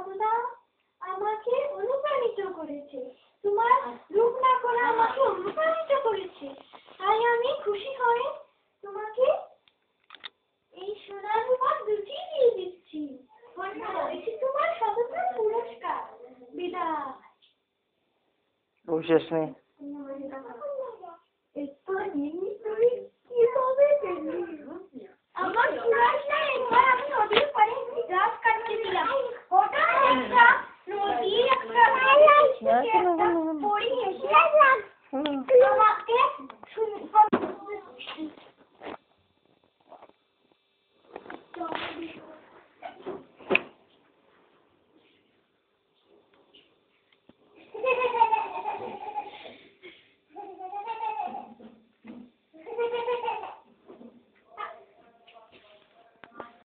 সর্বদা আমাকে অনুপ্রাণিত করেছে। তোমার রূপ না করে আমাকে অনুপ্রাণিত করেছে। তাই আমি খুশি হয়ে তোমাকে এই সোনার উপহার দুটি দিয়ে দিচ্ছি। এটি তোমার সততার পুরস্কার। বিদায়। শেষ নেই। আমার পুরস্কার এবার আমি ওদের পরে গাছ কাটতে দিলাম।